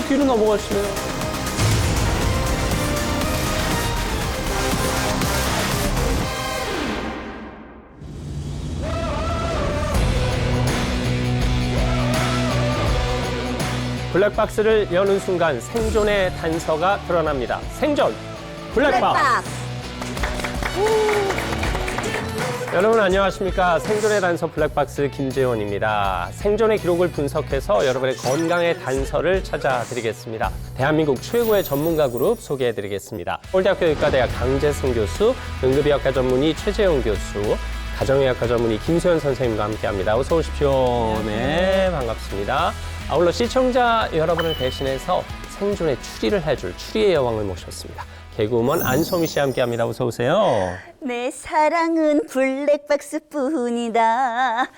뒤로 넘어가시네요. 블랙박스를 여는 순간 생존의 단서가 드러납니다. 생존 블랙박스. 여러분 안녕하십니까. 생존의 단서 블랙박스 김재원입니다. 생존의 기록을 분석해서 여러분의 건강의 단서를 찾아드리겠습니다. 대한민국 최고의 전문가 그룹 소개해드리겠습니다. 서울대학교 의과대학 강재승 교수, 응급의학과 전문의 최재용 교수, 가정의학과 전문의 김소연 선생님과 함께합니다. 어서 오십시오. 네, 반갑습니다. 아울러 시청자 여러분을 대신해서 생존의 추리를 해줄 추리의 여왕을 모셨습니다. 개그우먼 안소미 씨와 함께합니다. 어서 오세요. 내 사랑은 블랙박스뿐이다.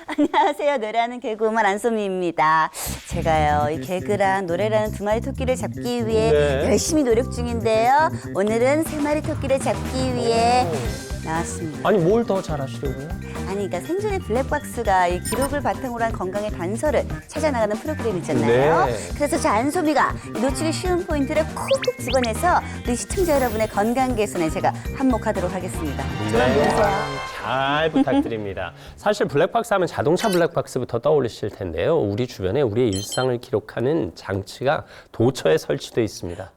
안녕하세요. 노래하는 개그우먼 안소미입니다. 제가요, 이 개그랑 노래라는 두 마리 토끼를 잡기 위해 열심히 노력 중인데요. 오늘은 세 마리 토끼를 잡기 위해 나왔습니다. 아니 뭘 더 잘하시려고요? 아니, 그러니까 생존의 블랙박스가 이 기록을 바탕으로 한 건강의 단서를 찾아나가는 프로그램 있잖아요. 네. 그래서 저 안소미가 놓치기 쉬운 포인트를 콕콕 집어내서 우리 시청자 여러분의 건강 개선에 제가 한몫하도록 하겠습니다. 저만 보세요. 잘 부탁드립니다. 사실 블랙박스 하면 자동차 블랙박스부터 떠올리실 텐데요. 우리 주변에 우리의 일상을 기록하는 장치가 도처에 설치되어 있습니다.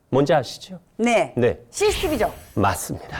뭔지 아시죠? 네. 네, CCTV죠. 맞습니다.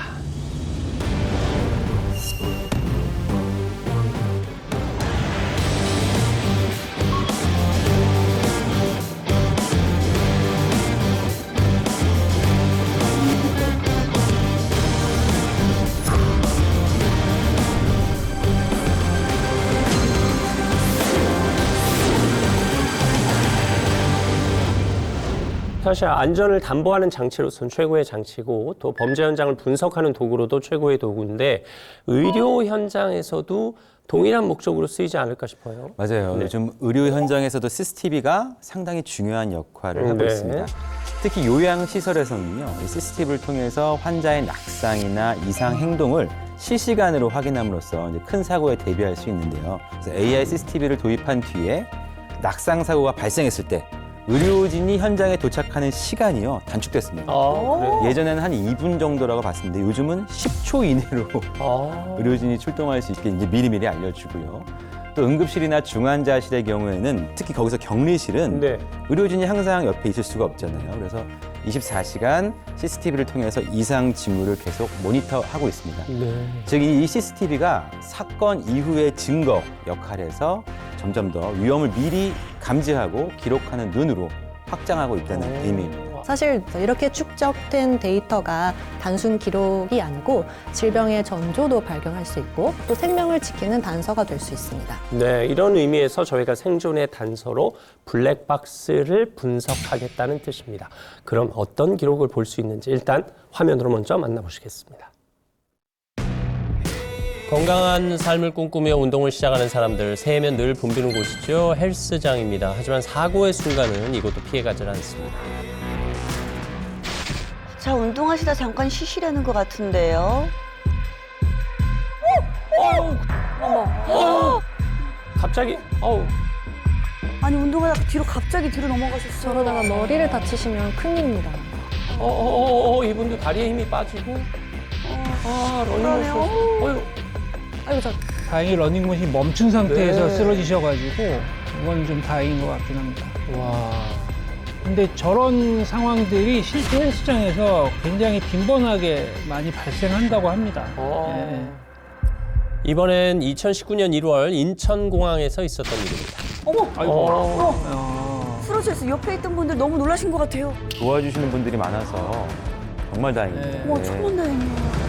사실 안전을 담보하는 장치로서는 최고의 장치고 또 범죄 현장을 분석하는 도구로도 최고의 도구인데 의료 현장에서도 동일한 목적으로 쓰이지 않을까 싶어요. 맞아요. 네. 요즘 의료 현장에서도 CCTV가 상당히 중요한 역할을 하고 네. 있습니다. 특히 요양시설에서는요, 이 CCTV를 통해서 환자의 낙상이나 이상 행동을 실시간으로 확인함으로써 이제 큰 사고에 대비할 수 있는데요. 그래서 AI CCTV를 도입한 뒤에 낙상 사고가 발생했을 때 의료진이 현장에 도착하는 시간이요 단축됐습니다. 그래요? 예전에는 한 2분 정도라고 봤었는데 요즘은 10초 이내로 의료진이 출동할 수 있게 이제 미리미리 알려주고요. 또 응급실이나 중환자실의 경우에는 특히 거기서 격리실은 네. 의료진이 항상 옆에 있을 수가 없잖아요. 그래서 24시간 CCTV를 통해서 이상 징후를 계속 모니터하고 있습니다. 네. 즉 이 CCTV가 사건 이후의 증거 역할에서 점점 더 위험을 미리 감지하고 기록하는 눈으로 확장하고 있다는 의미입니다. 사실 이렇게 축적된 데이터가 단순 기록이 아니고 질병의 전조도 발견할 수 있고 또 생명을 지키는 단서가 될 수 있습니다. 네, 이런 의미에서 저희가 생존의 단서로 블랙박스를 분석하겠다는 뜻입니다. 그럼 어떤 기록을 볼 수 있는지 일단 화면으로 먼저 만나보시겠습니다. 건강한 삶을 꿈꾸며 운동을 시작하는 사람들, 새해면 늘 붐비는 곳이죠. 헬스장입니다. 하지만 사고의 순간은 이곳도 피해가지 않습니다. 자, 운동하시다 잠깐 쉬시라는 것 같은데요. 갑자기, 아니, 운동하다가 갑자기 뒤로 넘어가셨어요. 저러다가 머리를 다치시면 큰일입니다. 이분도 다리에 힘이 빠지고, 러닝머신. 아이고, 저 다행히 러닝머신이 멈춘 상태에서 네. 쓰러지셔가지고 그건 좀 다행인 것 같긴 합니다. 와. 근데 저런 상황들이 실제 헬스장에서 굉장히 빈번하게 많이 발생한다고 합니다. 예. 이번엔 2019년 1월 인천공항에서 있었던 일입니다. 쓰러져서 옆에 있던 분들 너무 놀라신 것 같아요. 도와주시는 분들이 많아서 정말 다행입니다. 네. 어머, 천만 다행이에요.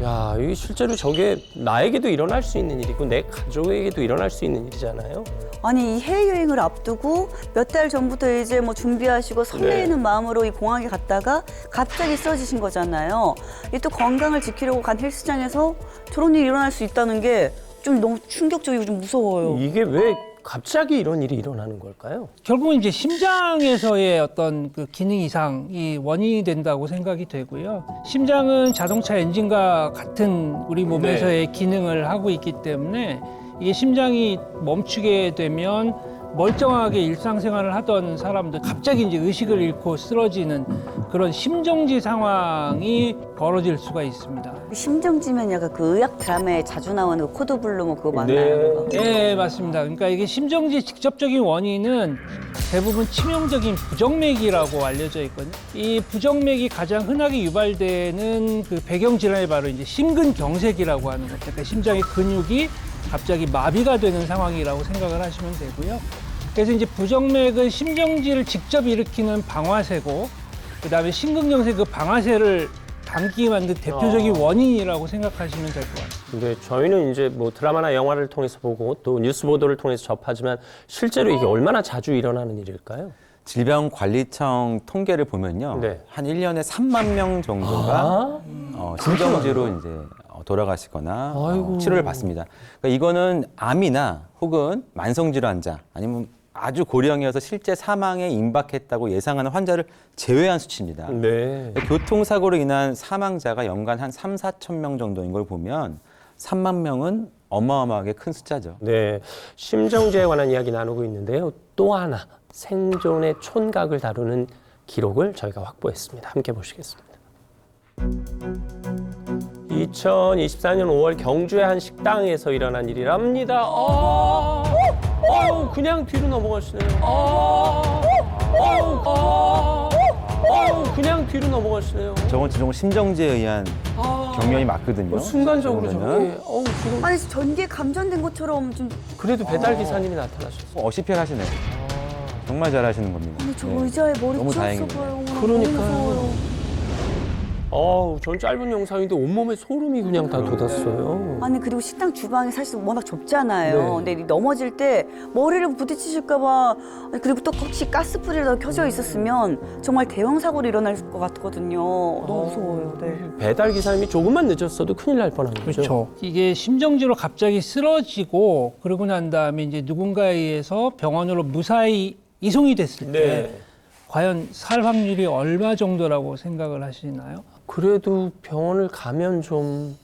야, 이게 실제로 저게 나에게도 일어날 수 있는 일이고 내 가족에게도 일어날 수 있는 일이잖아요. 아니, 이 해외여행을 앞두고 몇 달 전부터 이제 뭐 준비하시고 설레이는 마음으로 이 공항에 갔다가 갑자기 쓰러지신 거잖아요. 이 또 건강을 지키려고 간 헬스장에서 저런 일이 일어날 수 있다는 게 좀 너무 충격적이고 좀 무서워요. 이게 왜 갑자기 이런 일이 일어나는 걸까요? 결국은 이제 심장에서의 어떤 그 기능 이상이 원인이 된다고 생각이 되고요. 심장은 자동차 엔진과 같은 우리 몸에서의 기능을 하고 있기 때문에 이게 심장이 멈추게 되면 멀쩡하게 일상생활을 하던 사람들 갑자기 이제 의식을 잃고 쓰러지는 그런 심정지 상황이 벌어질 수가 있습니다. 심정지면 약간 그 의학 드라마에 자주 나오는 그 코드블루 뭐 그거 맞나요? 그거? 네, 맞습니다. 그러니까 이게 심정지의 직접적인 원인은 대부분 치명적인 부정맥이라고 알려져 있거든요. 이 부정맥이 가장 흔하게 유발되는 그 배경 질환이 바로 이제 심근경색이라고 하는 거죠. 그러니까 심장의 근육이 갑자기 마비가 되는 상황이라고 생각을 하시면 되고요. 그래서 이제 부정맥은 심정지를 직접 일으키는 방아쇠고, 그다음에 심근경색 그 방아쇠를 당기게 만든 대표적인 원인이라고 생각하시면 될 것 같습니다. 근데 저희는 이제 뭐 드라마나 영화를 통해서 보고 또 뉴스 보도를 통해서 접하지만 실제로 이게 얼마나 자주 일어나는 일일까요? 질병관리청 통계를 보면요. 네. 한 1년에 3만 명 정도가 심정지로 이제 돌아가시거나 아이고. 치료를 받습니다. 그러니까 이거는 암이나 혹은 만성질환자 아니면 아주 고령이어서 실제 사망에 임박했다고 예상하는 환자를 제외한 수치입니다. 네. 교통사고로 인한 사망자가 연간 한 3, 4천 명 정도인 걸 보면 3만 명은 어마어마하게 큰 숫자죠. 네. 심정지에 관한 이야기 나누고 있는데요. 또 하나 생존의 촌각을 다루는 기록을 저희가 확보했습니다. 함께 보시겠습니다. 2024년 5월 경주의 한 식당에서 일어난 일이랍니다. 그냥 뒤로 넘어가시네요. 그냥 뒤로 넘어가시네요. 저건 심정지에 의한 경련이 맞거든요. 순간적으로 그러면은 저게 지금 아니 전기에 감전된 것처럼 좀 그래도 배달 기사님이 나타나셨어요. 어시피하시네요. 정말 잘하시는 겁니다. 아니 저 네. 의자에 머리 너무 찧었어 다행입니다. 봐요. 그러니까요. 전 짧은 영상인데 온몸에 소름이 그냥 다 돋았어요. 아니 그리고 식당 주방이 사실 워낙 좁잖아요. 네. 근데 넘어질 때 머리를 부딪히실까봐 그리고 또 혹시 가스불이라도 켜져 있었으면 정말 대형 사고로 일어날 것 같거든요. 너무 무서워요. 네. 배달 기사님이 조금만 늦었어도 큰일 날 뻔한 거죠. 그렇죠. 이게 심정지로 갑자기 쓰러지고 그러고 난 다음에 이제 누군가에 의해서 병원으로 무사히 이송이 됐을 때 네. 과연 살 확률이 얼마 정도라고 생각을 하시나요? 그래도 병원을 가면 좀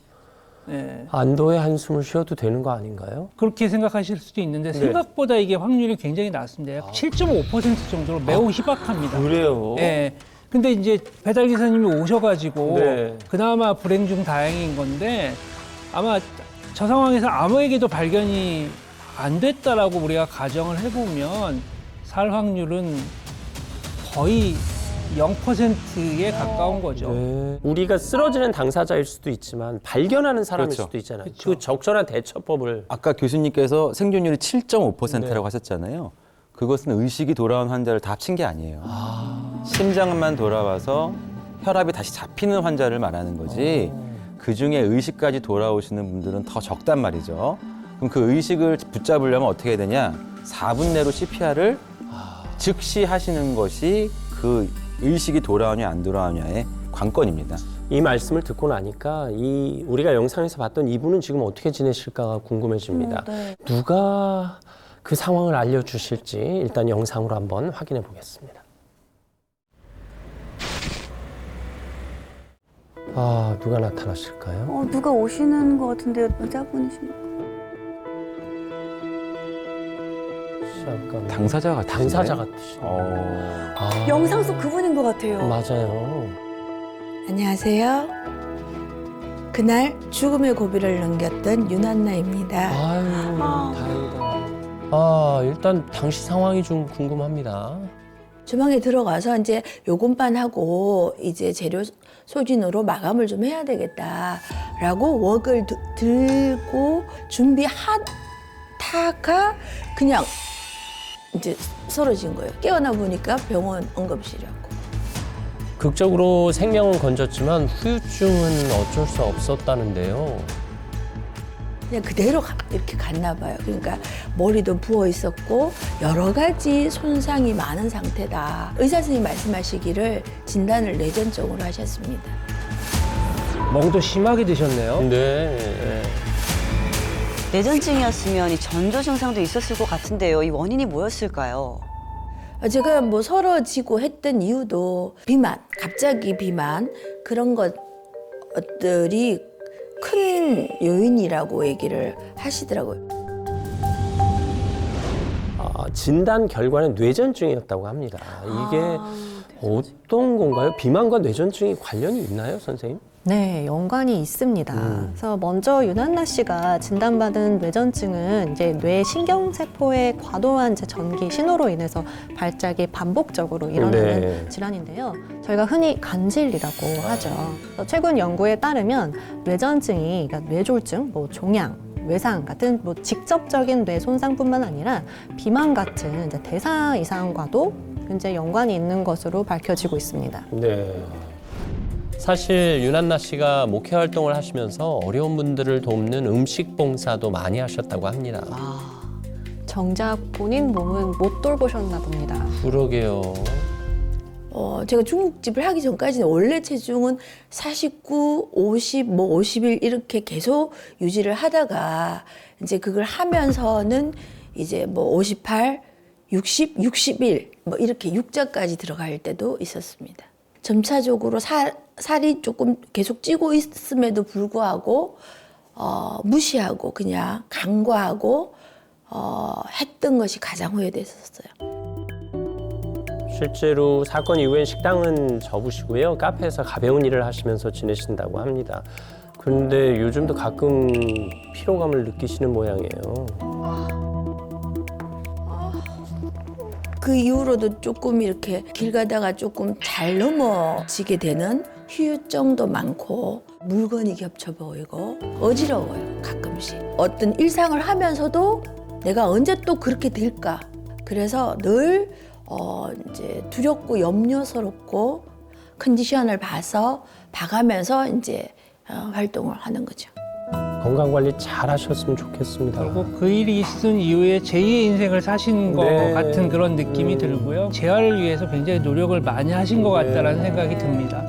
네. 안도의 한숨을 쉬어도 되는 거 아닌가요? 그렇게 생각하실 수도 있는데 네. 생각보다 이게 확률이 굉장히 낮습니다. 약 7.5% 정도로 매우 희박합니다. 그래요? 네. 근데 이제 배달 기사님이 오셔가지고 네. 그나마 불행 중 다행인 건데 아마 저 상황에서 아무에게도 발견이 안 됐다라고 우리가 가정을 해보면 살 확률은 거의 0%에 가까운 거죠. 네. 우리가 쓰러지는 당사자일 수도 있지만 발견하는 사람일 그렇죠. 수도 있잖아요. 그렇죠. 그 적절한 대처법을 아까 교수님께서 생존율이 7.5%라고 네. 하셨잖아요. 그것은 의식이 돌아온 환자를 다 합친 게 아니에요. 심장만 돌아와서 혈압이 다시 잡히는 환자를 말하는 거지 그중에 의식까지 돌아오시는 분들은 더 적단 말이죠. 그럼 그 의식을 붙잡으려면 어떻게 해야 되냐? 4분 내로 CPR을 즉시 하시는 것이 그 의식이 돌아오냐 안 돌아오냐의 관건입니다. 이 말씀을 듣고 나니까 우리가 영상에서 봤던 이분은 지금 어떻게 지내실까가 궁금해집니다. 네. 누가 그 상황을 알려주실지 일단 영상으로 한번 확인해 보겠습니다. 누가 나타나실까요? 누가 오시는 것 같은데 여자분이신 잠깐 당사자 같으시네. 당사자 같으시네. 영상 속 그분인 것 같아요. 맞아요. 안녕하세요. 그날 죽음의 고비를 넘겼던 윤한나입니다. 아유, 다행이다. 일단 당시 상황이 좀 궁금합니다. 주방에 들어가서 이제 요금반 하고 이제 재료 소진으로 마감을 좀 해야 되겠다라고 웍을 들고 준비하다가 그냥 이제 쓰러진 거예요. 깨어나 보니까 병원 응급실이었고. 극적으로 생명은 건졌지만 후유증은 어쩔 수 없었다는데요. 그냥 그대로 이렇게 갔나 봐요. 그러니까 머리도 부어 있었고 여러 가지 손상이 많은 상태다. 의사 선생님이 말씀하시기를 진단을 내전적으로 하셨습니다. 멍도 심하게 드셨네요. 네. 뇌전증이었으면 이 전조 증상도 있었을 것 같은데요. 이 원인이 뭐였을까요? 제가 뭐 서러지고 했던 이유도 비만, 갑자기 비만 그런 것들이 큰 요인이라고 얘기를 하시더라고요. 진단 결과는 뇌전증이었다고 합니다. 이게 어떤 건가요? 비만과 뇌전증이 관련이 있나요, 선생님? 네, 연관이 있습니다. 그래서 먼저 윤한나 씨가 진단받은 뇌전증은 이제 뇌 신경세포의 과도한 이제 전기 신호로 인해서 발작이 반복적으로 일어나는 네. 질환인데요. 저희가 흔히 간질이라고 하죠. 그래서 최근 연구에 따르면 뇌전증이 그러니까 뇌졸중, 뭐 종양, 외상 같은 뭐 직접적인 뇌 손상뿐만 아니라 비만 같은 이제 대사 이상과도 굉장히 연관이 있는 것으로 밝혀지고 있습니다. 네. 사실 윤한나 씨가 목회 활동을 하시면서 어려운 분들을 돕는 음식 봉사도 많이 하셨다고 합니다. 정작 본인 몸은 못 돌보셨나 봅니다. 그러게요. 제가 중국집을 하기 전까지는 원래 체중은 49, 50, 뭐 51 이렇게 계속 유지를 하다가 이제 그걸 하면서는 이제 뭐 58, 60, 61 뭐 이렇게 6자까지 들어갈 때도 있었습니다. 점차적으로 살이 조금 계속 찌고 있음에도 불구하고 무시하고 그냥 간과하고 했던 것이 가장 후회됐었어요. 실제로 사건 이후엔 식당은 접으시고요. 카페에서 가벼운 일을 하시면서 지내신다고 합니다. 그런데 요즘도 가끔 피로감을 느끼시는 모양이에요. 그 이후로도 조금 이렇게 길 가다가 조금 잘 넘어지게 되는 후유증도 많고 물건이 겹쳐 보이고 어지러워요, 가끔씩. 어떤 일상을 하면서도 내가 언제 또 그렇게 될까? 그래서 늘 이제 두렵고 염려스럽고 컨디션을 봐가면서 이제 활동을 하는 거죠. 건강 관리 잘 하셨으면 좋겠습니다. 결국 그 일이 있은 이후에 제2의 인생을 사신 것 네. 같은 그런 느낌이 들고요. 재활을 위해서 굉장히 노력을 많이 하신 것 같다라는 생각이 듭니다.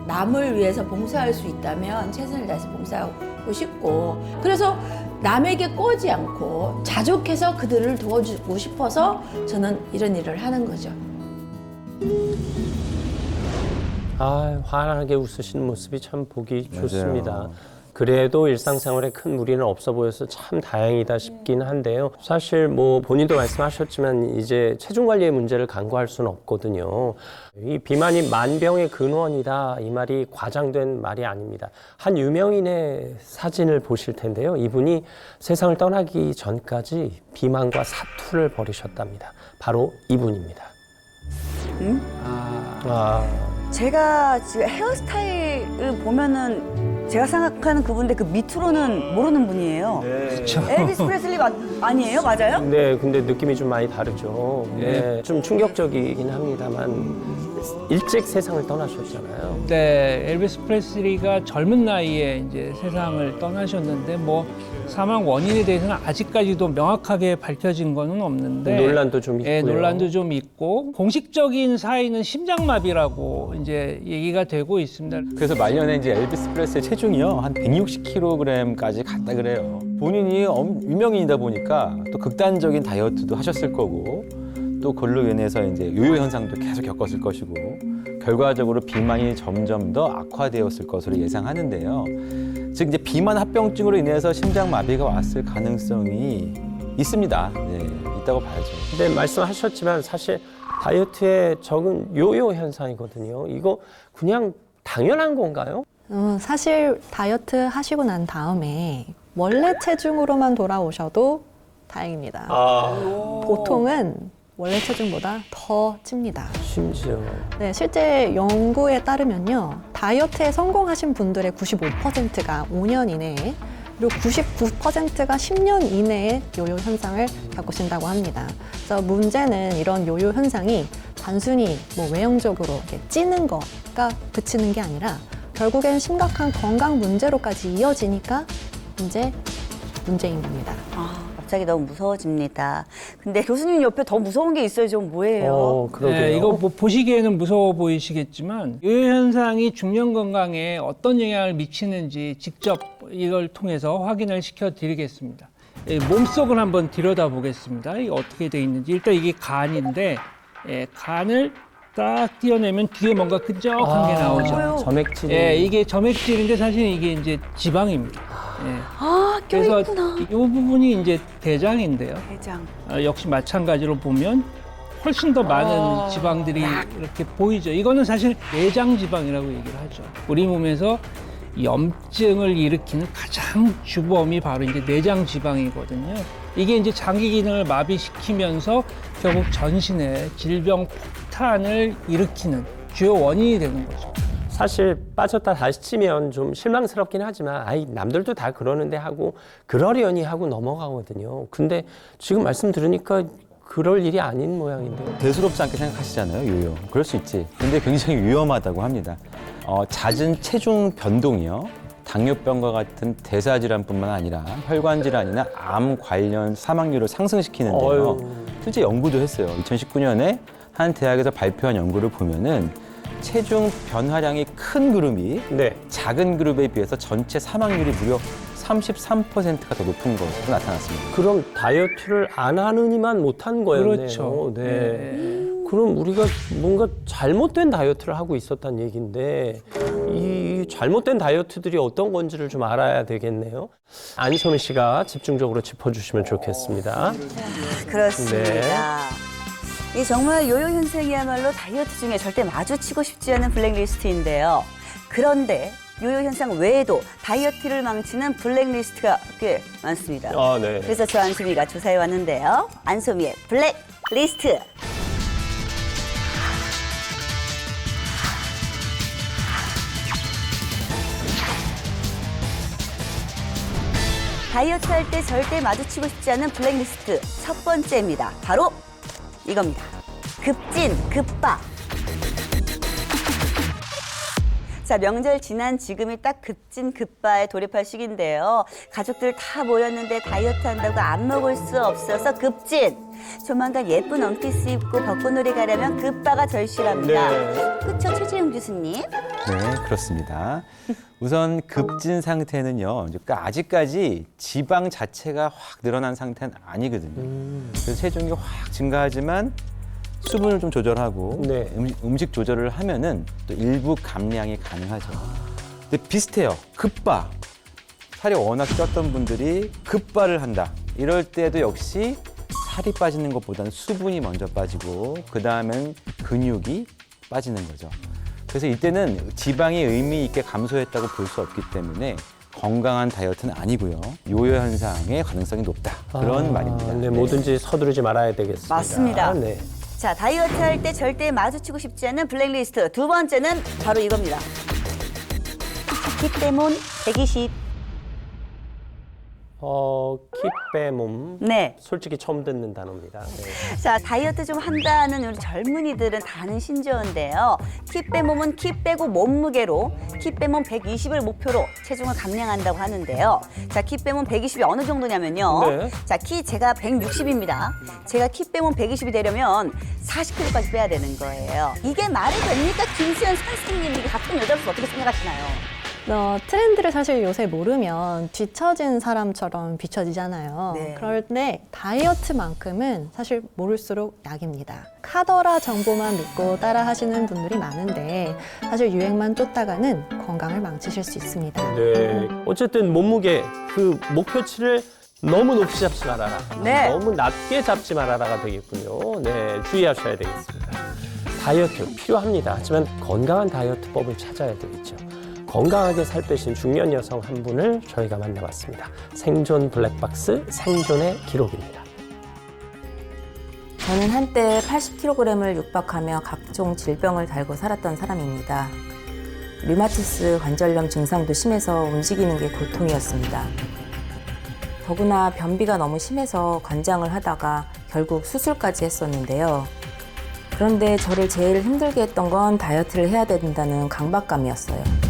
남을 위해서 봉사할 수 있다면 최선을 다해서 봉사하고 싶고 그래서 남에게 꼬지 않고 자족해서 그들을 도와주고 싶어서 저는 이런 일을 하는 거죠. 환하게 웃으시는 모습이 참 보기 맞아요. 좋습니다. 그래도 일상생활에 큰 무리는 없어 보여서 참 다행이다 싶긴 한데요. 사실 뭐 본인도 말씀하셨지만 이제 체중 관리의 문제를 간과할 수는 없거든요. 이 비만이 만병의 근원이다 이 말이 과장된 말이 아닙니다. 한 유명인의 사진을 보실 텐데요. 이분이 세상을 떠나기 전까지 비만과 사투를 벌이셨답니다. 바로 이분입니다. 제가 지금 헤어스타일을 보면은 제가 생각하는 그분인데 그 밑으로는 모르는 분이에요. 엘비스 프레슬리 아니에요? 맞아요? 네, 근데 느낌이 좀 많이 다르죠. 네, 좀 충격적이긴 합니다만 일찍 세상을 떠나셨잖아요. 네, 엘비스 프레슬리가 젊은 나이에 이제 세상을 떠나셨는데 뭐 사망 원인에 대해서는 아직까지도 명확하게 밝혀진 거는 없는데 논란도 좀 있고요. 예, 논란도 좀 있고 공식적인 사인은 심장마비라고 이제 얘기가 되고 있습니다. 그래서 말년에 이제 엘비스 프레스의 체중이요 한 160kg까지 갔다 그래요. 본인이 유명인이다 보니까 또 극단적인 다이어트도 하셨을 거고 또 그걸로 인해서 이제 요요 현상도 계속 겪었을 것이고 결과적으로 비만이 점점 더 악화되었을 것으로 예상하는데요. 즉 이제 비만 합병증으로 인해서 심장마비가 왔을 가능성이 있습니다. 네, 있다고 봐야죠. 근데 말씀하셨지만 사실 다이어트에 적은 요요 현상이거든요. 이거 그냥 당연한 건가요? 사실 다이어트 하시고 난 다음에 원래 체중으로만 돌아오셔도 다행입니다. 보통은 원래 체중보다 더 찝니다. 심지어. 네, 실제 연구에 따르면요. 다이어트에 성공하신 분들의 95%가 5년 이내에 그리고 99%가 10년 이내에 요요 현상을 겪으신다고 합니다. 그래서 문제는 이런 요요 현상이 단순히 뭐 외형적으로 이렇게 찌는 거가 그치는 게 아니라 결국엔 심각한 건강 문제로까지 이어지니까 이제 문제인 겁니다. 갑자기 너무 무서워집니다. 근데 교수님 옆에 더 무서운 게 있어요. 좀 뭐예요? 그러게요. 네, 이거 뭐 보시기에는 무서워 보이시겠지만 요요 현상이 중년 건강에 어떤 영향을 미치는지 직접 이걸 통해서 확인을 시켜드리겠습니다. 몸속을 한번 들여다보겠습니다. 이게 어떻게 돼 있는지. 일단 이게 간인데 간을 딱 띄어내면 뒤에 뭔가 끈적한 게 나오죠. 점액질이. 이게 점액질인데 사실 이게 이제 지방입니다. 예. 아, 그래서 껴있구나. 이 부분이 이제 대장인데요. 대장. 역시 마찬가지로 보면 훨씬 더 많은 지방들이 이렇게 보이죠. 이거는 사실 내장 지방이라고 얘기를 하죠. 우리 몸에서 염증을 일으키는 가장 주범이 바로 이제 내장 지방이거든요. 이게 이제 장기 기능을 마비시키면서 결국 전신에 질병 폭탄을 일으키는 주요 원인이 되는 거죠. 사실 빠졌다 다시 치면 좀 실망스럽긴 하지만 아이 남들도 다 그러는데 하고 그러려니 하고 넘어가거든요. 근데 지금 말씀 들으니까 그럴 일이 아닌 모양인데요. 대수롭지 않게 생각하시잖아요, 요요. 그럴 수 있지. 근데 굉장히 위험하다고 합니다. 잦은 체중 변동이요. 당뇨병과 같은 대사질환뿐만 아니라 혈관 질환이나 암 관련 사망률을 상승시키는데요. 어휴. 실제 연구도 했어요. 2019년에 한 대학에서 발표한 연구를 보면은 체중 변화량이 큰 그룹이 네. 작은 그룹에 비해서 전체 사망률이 무려 33%가 더 높은 것으로 나타났습니다. 그럼 다이어트를 안 하느니만 못한 거였네요. 그렇죠. 네. 그럼 우리가 뭔가 잘못된 다이어트를 하고 있었단 얘기인데 이 잘못된 다이어트들이 어떤 건지를 좀 알아야 되겠네요. 안소미 씨가 집중적으로 짚어주시면 좋겠습니다. 그렇습니다. 이 정말 요요 현상이야말로 다이어트 중에 절대 마주치고 싶지 않은 블랙리스트인데요. 그런데 요요 현상 외에도 다이어트를 망치는 블랙리스트가 꽤 많습니다. 아, 네. 그래서 저 안소미가 조사해 왔는데요. 안소미의 블랙리스트. 다이어트 할 때 절대 마주치고 싶지 않은 블랙리스트 첫 번째입니다. 바로 이겁니다. 급진, 급바. 자, 명절 지난 지금이 딱 급진, 급바에 돌입할 시기인데요. 가족들 다 모였는데 다이어트 한다고 안 먹을 수 없어서 급진. 조만간 예쁜 원피스 입고 벚꽃놀이 가려면 급바가 절실합니다. 네. 그쵸, 최재용 교수님? 네, 그렇습니다. 우선 급진 상태는요, 그러니까 아직까지 지방 자체가 확 늘어난 상태는 아니거든요. 그래서 체중이 확 증가하지만 수분을 좀 조절하고 네. 음식 조절을 하면은 또 일부 감량이 가능하죠. 근데 비슷해요. 급바. 살이 워낙 쪘던 분들이 급바를 한다. 이럴 때도 역시 살이 빠지는 것보다는 수분이 먼저 빠지고 그 다음엔 근육이 빠지는 거죠. 그래서 이때는 지방이 의미 있게 감소했다고 볼 수 없기 때문에 건강한 다이어트는 아니고요. 요요 현상의 가능성이 높다. 그런 말입니다. 네, 뭐든지 서두르지 말아야 되겠습니다. 맞습니다. 네. 자, 다이어트 할 때 절대 마주치고 싶지 않은 블랙리스트. 두 번째는 바로 이겁니다. 킥배몬 120. 킥배몸. 네. 솔직히 처음 듣는 단어입니다. 네. 자, 다이어트 좀 한다는 우리 젊은이들은 다 아는 신조어인데요. 키 빼몸은 키 빼고 몸무게로 키 빼몸 120을 목표로 체중을 감량한다고 하는데요. 자, 키 빼몸 120이 어느 정도냐면요. 네. 자, 키 제가 160입니다. 제가 키 빼몸 120이 되려면 40kg까지 빼야 되는 거예요. 이게 말이 됩니까? 김수현 선생님, 이게 가끔 여자로서 어떻게 생각하시나요? 트렌드를 사실 요새 모르면 뒤처진 사람처럼 비춰지잖아요. 네. 그런데 다이어트만큼은 사실 모를수록 약입니다. 카더라 정보만 믿고 따라 하시는 분들이 많은데 사실 유행만 쫓다가는 건강을 망치실 수 있습니다. 네. 어쨌든 몸무게 그 목표치를 너무 높이 잡지 말아라. 네. 너무 낮게 잡지 말아라가 되겠군요. 네, 주의하셔야 되겠습니다. 다이어트 필요합니다. 하지만 건강한 다이어트법을 찾아야 되겠죠. 건강하게 살 빼신 중년 여성 한 분을 저희가 만나봤습니다. 생존 블랙박스 생존의 기록입니다. 저는 한때 80kg을 육박하며 각종 질병을 달고 살았던 사람입니다. 류마티스 관절염 증상도 심해서 움직이는 게 고통이었습니다. 더구나 변비가 너무 심해서 관장을 하다가 결국 수술까지 했었는데요. 그런데 저를 제일 힘들게 했던 건 다이어트를 해야 된다는 강박감이었어요.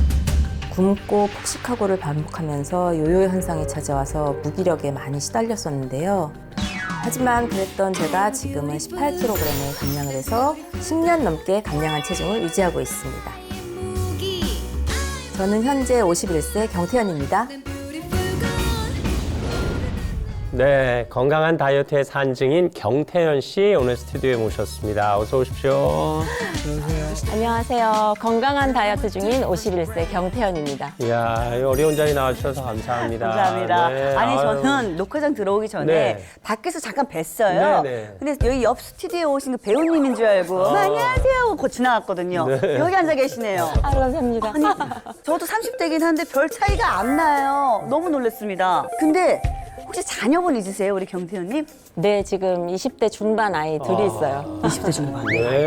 굶고 폭식하고를 반복하면서 요요 현상이 찾아와서 무기력에 많이 시달렸었는데요. 하지만 그랬던 제가 지금은 18kg을 감량을 해서 10년 넘게 감량한 체중을 유지하고 있습니다. 저는 현재 51세 경태연입니다. 네, 건강한 다이어트의 산증인 경태연 씨 오늘 스튜디오에 모셨습니다. 어서 오십시오. 안녕하세요. 건강한 다이어트 중인 51세 경태연입니다. 이야, 이 어려운 자리 나와주셔서 감사합니다. 감사합니다. 네, 아니 아유. 저는 녹화장 들어오기 전에 네. 밖에서 잠깐 뵀어요. 네, 네. 근데 여기 옆 스튜디오에 오신 그 배우님인 줄 알고 안녕하세요 하고 곧 지나갔거든요. 네. 여기 앉아 계시네요. 아, 감사합니다. 아니 저도 30대긴 한데 별 차이가 안 나요. 너무 놀랐습니다. 근데 혹시 자녀분 있으세요, 우리 경태연님? 네, 지금 20대 중반 아이 둘이 있어요. 20대 중반. 네.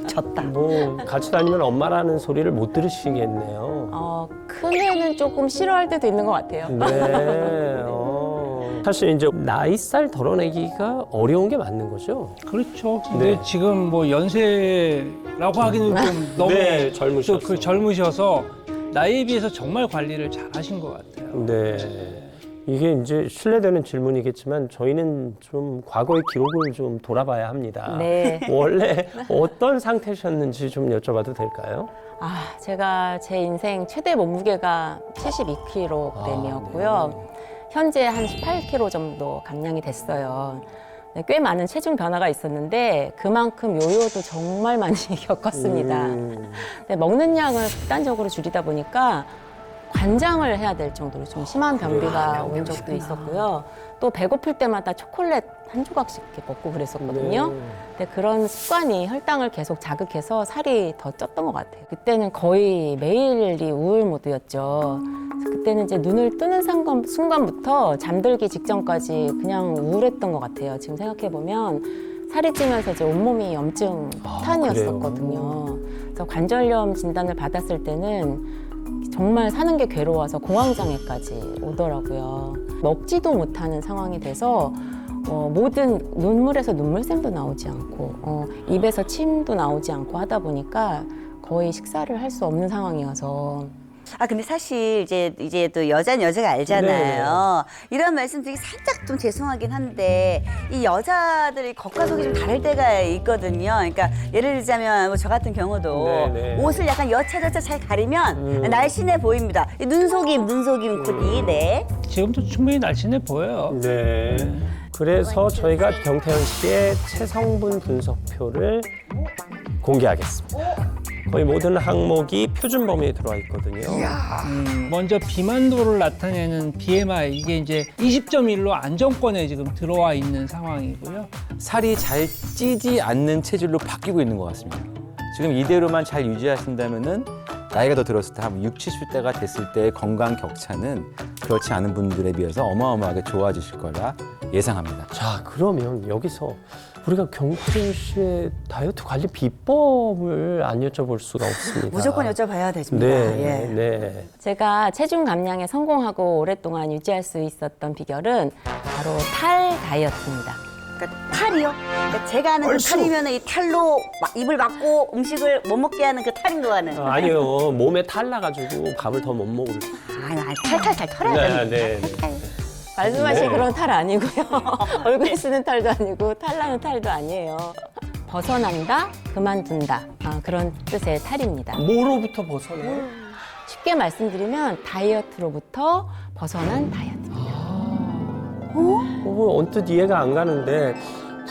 졌다. 뭐 같이 다니면 엄마라는 소리를 못 들으시겠네요. 큰애는 조금 싫어할 때도 있는 것 같아요. 네. 사실 이제 나이살 덜어내기가 어려운 게 맞는 거죠? 그렇죠. 근데 네. 지금 뭐 연세라고 하기는 좀 너무 네, 젊으셨어. 그 젊으셔서 나이에 비해서 정말 관리를 잘 하신 것 같아요. 네. 이게 이제 신뢰되는 질문이겠지만 저희는 좀 과거의 기록을 좀 돌아봐야 합니다. 네. 원래 어떤 상태셨는지 좀 여쭤봐도 될까요? 제가 제 인생 최대 몸무게가 72kg이었고요. 현재 한 18kg 정도 감량이 됐어요. 네, 꽤 많은 체중 변화가 있었는데 그만큼 요요도 정말 많이 겪었습니다. 네, 먹는 양을 극단적으로 줄이다 보니까 관장을 해야 될 정도로 좀 심한 변비가 온 적도 있었고요. 또 배고플 때마다 초콜릿 한 조각씩 이렇게 먹고 그랬었거든요. 근데 그런 습관이 혈당을 계속 자극해서 살이 더 쪘던 것 같아요. 그때는 거의 매일이 우울 모드였죠. 그때는 이제 눈을 뜨는 순간부터 잠들기 직전까지 그냥 우울했던 것 같아요. 지금 생각해보면 살이 찌면서 이제 온몸이 염증 폭탄이었었거든요. 그래서 관절염 진단을 받았을 때는 정말 사는 게 괴로워서 공황장애까지 오더라고요. 먹지도 못하는 상황이 돼서 모든 눈물에서 눈물샘도 나오지 않고 입에서 침도 나오지 않고 하다 보니까 거의 식사를 할 수 없는 상황이어서 근데 사실 이제 또 여자는 여자가 알잖아요. 이런 말씀 드리기 살짝 좀 죄송하긴 한데 이 여자들이 겉과 속이 좀 다를 때가 있거든요. 그러니까 예를 들자면 뭐 저 같은 경우도 네네. 옷을 약간 여차저차 잘 가리면 날씬해 보입니다. 이 눈속임 코디. 네. 지금도 충분히 날씬해 보여요. 네. 그래서 저희가 경태연 씨의 체성분 분석표를 공개하겠습니다. 거의 모든 항목이 표준 범위에 들어와 있거든요. 먼저 비만도를 나타내는 BMI 이게 이제 20.1로 안정권에 지금 들어와 있는 상황이고요. 살이 잘 찌지 않는 체질로 바뀌고 있는 것 같습니다. 지금 이대로만 잘 유지하신다면은 나이가 더 들었을 때 한 60, 70대가 됐을 때의 건강 격차는 그렇지 않은 분들에 비해서 어마어마하게 좋아지실 거라 예상합니다. 자, 그러면 여기서 우리가 경태연 씨의 다이어트 관리 비법을 안 여쭤볼 수가 없습니다. 무조건 여쭤봐야 됩니다. 네, 예. 네. 제가 체중 감량에 성공하고 오랫동안 유지할 수 있었던 비결은 바로 탈 다이어트입니다. 그러니까 탈이요? 그러니까 제가 아는 그 탈이면 이 탈로 입을 막고 음식을 못 먹게 하는 그 탈인 거 같는. 아니요, 몸에 탈 나가지고 밥을 더 못 먹을. 탈 털어야 네, 되는. 네. 말씀하신 네. 그런 탈 아니고요. 얼굴에 쓰는 탈도 아니고 탈나는 탈도 아니에요. 벗어난다, 그만둔다 그런 뜻의 탈입니다. 뭐로부터 벗어나요? 쉽게 말씀드리면 다이어트로부터 벗어난 다이어트입니다. 언뜻 이해가 안 가는데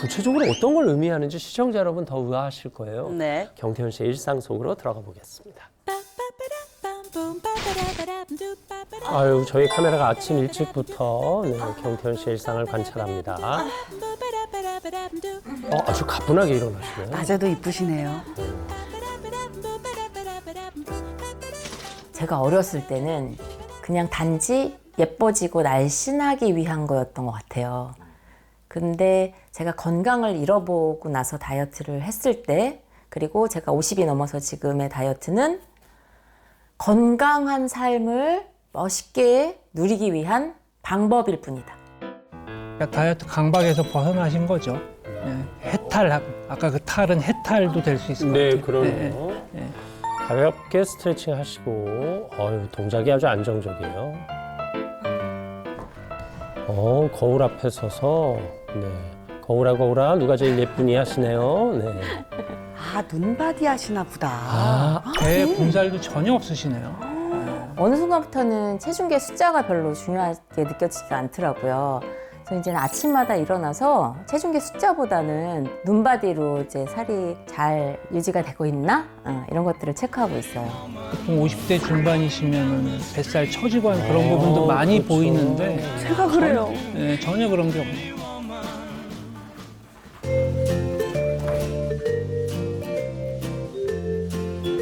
구체적으로 어떤 걸 의미하는지 시청자 여러분 더 의아하실 거예요. 네. 경태연 씨의 일상 속으로 들어가 보겠습니다. 아유, 저희 카메라가 아침 일찍부터 경태연 씨의 일상을 관찰합니다. 아주 가뿐하게 일어나시네요. 낮에도 이쁘시네요. 제가 어렸을 때는 그냥 단지 예뻐지고 날씬하기 위한 거였던 것 같아요. 근데 제가 건강을 잃어보고 나서 다이어트를 했을 때, 그리고 제가 50이 넘어서 지금의 다이어트는 건강한 삶을 멋있게 누리기 위한 방법일 뿐이다. 그러니까 다이어트 강박에서 벗어나신 거죠. 네. 해탈, 아까 그 탈은 해탈도 될 수 있을 것 네, 같아요. 그러네요. 네. 가볍게 스트레칭 하시고, 동작이 아주 안정적이에요. 거울 앞에 서서, 거울아, 누가 제일 예쁘니 하시네요. 네. 눈바디 하시나 보다. 배에 봉살도 전혀 없으시네요. 어느 순간부터는 체중계 숫자가 별로 중요하게 느껴지지가 않더라고요. 그래서 이제는 아침마다 일어나서 체중계 숫자보다는 눈바디로 이제 살이 잘 유지가 되고 있나? 이런 것들을 체크하고 있어요. 보통 50대 중반이시면 뱃살 처지고 한 그런 부분도 많이 그렇죠. 보이는데 제가 그래요. 네, 전혀 그런 게 없네요.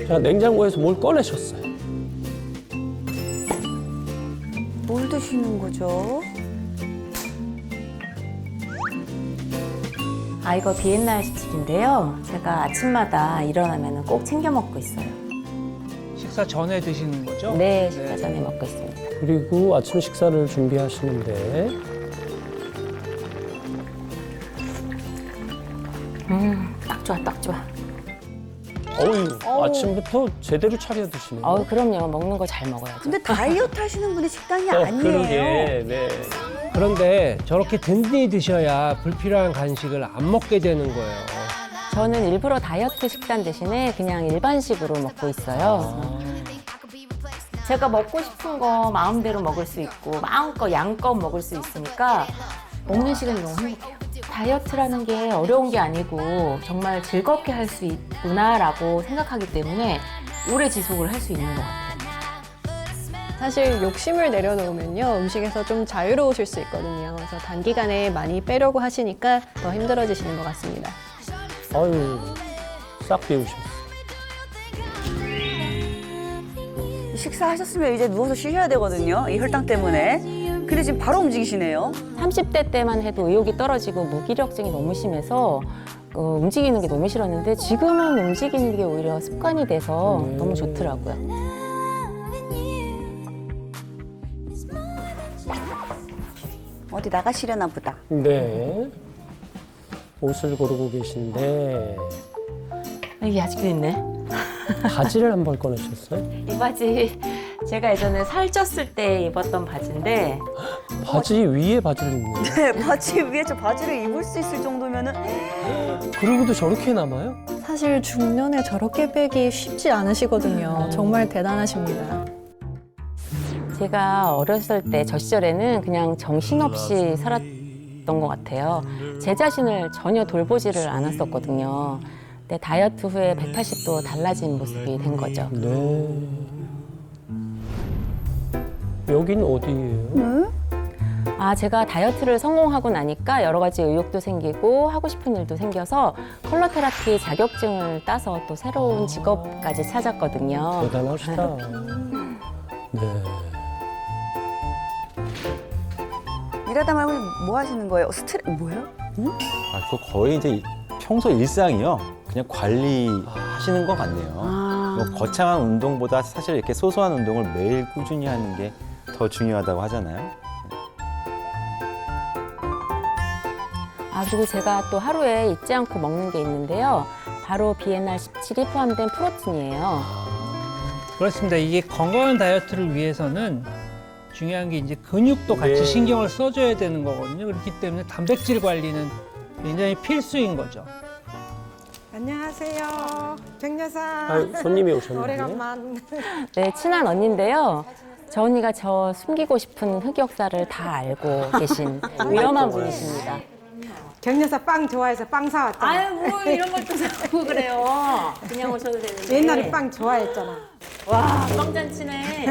자, 냉장고에서 뭘 꺼내셨어요? 뭘 드시는 거죠? 이거 비엔나 17인데요. 제가 아침마다 일어나면 꼭 챙겨 먹고 있어요. 식사 전에 드시는 거죠? 네, 식사 전에 먹고 있습니다. 그리고 아침 식사를 준비하시는데 딱 좋아, 딱 좋아. 아침부터 제대로 차려 드시네요. 그럼요. 먹는 거 잘 먹어야죠. 근데 다이어트 하시는 분이 식단이 아니에요. 그러게, 네. 그런데 저렇게 든든히 드셔야 불필요한 간식을 안 먹게 되는 거예요. 저는 일부러 다이어트 식단 대신에 그냥 일반식으로 먹고 있어요. 제가 먹고 싶은 거 마음대로 먹을 수 있고 마음껏 양껏 먹을 수 있으니까 먹는 시간이 너무 행복해요. 다이어트라는 게 어려운 게 아니고 정말 즐겁게 할 수 있구나라고 생각하기 때문에 오래 지속을 할 수 있는 것 같아요. 사실 욕심을 내려놓으면요, 음식에서 좀 자유로우실 수 있거든요. 그래서 단기간에 많이 빼려고 하시니까 더 힘들어지시는 것 같습니다. 아유, 싹 비우셨어. 식사하셨으면 이제 누워서 쉬셔야 되거든요. 이 혈당 때문에. 근데 지금 바로 움직이시네요. 30대 때만 해도 의욕이 떨어지고 무기력증이 너무 심해서 움직이는 게 너무 싫었는데 지금은 움직이는 게 오히려 습관이 돼서 너무 좋더라고요. 어디 나가시려나 보다. 네. 옷을 고르고 계신데 이게 아직도 있네. 바지를 한 벌 꺼내셨어요? 이 바지 제가 예전에 살쪘을 때 입었던 바지인데 바지 위에 바지를 입는 거예요? 네, 바지 위에 저 바지를 입을 수 있을 정도면은 그러고도 저렇게 남아요? 사실 중년에 저렇게 빼기 쉽지 않으시거든요. 정말 대단하십니다. 제가 어렸을 때 저 시절에는 그냥 정신없이 살았던 것 같아요. 제 자신을 전혀 돌보지를 않았었거든요. 근데 다이어트 후에 180도 달라진 모습이 된 거죠. 네. 여긴 어디예요? 제가 다이어트를 성공하고 나니까 여러 가지 의욕도 생기고 하고 싶은 일도 생겨서 컬러 테라피 자격증을 따서 또 새로운 직업까지 찾았거든요. 대단하시다. 네. 일하다 말고 뭐 하시는 거예요? 뭐예요? 그거 거의 이제 평소 일상이요. 그냥 관리하시는 것 같네요. 뭐 거창한 운동보다 사실 이렇게 소소한 운동을 매일 꾸준히 하는 게 더 중요하다고 하잖아요. 그리고 제가 또 하루에 잊지 않고 먹는 게 있는데요. 바로 비엔날 17이 포함된 프로틴이에요. 그렇습니다. 이게 건강한 다이어트를 위해서는 중요한 게 이제 근육도 같이 네. 신경을 써줘야 되는 거거든요. 그렇기 때문에 단백질 관리는 굉장히 필수인 거죠. 안녕하세요. 백여사. 아유, 손님이 오셨네요. 오래간만. 네, 친한 언니인데요. 저 언니가 저 숨기고 싶은 흑역사를 다 알고 계신 위험한 분이십니다. 격여사 빵 좋아해서 빵 사왔잖아. 뭐 이런 걸 또 사고 그래요. 그냥 오셔도 되는데. 옛날에 빵 좋아했잖아. 와, 빵잔치네.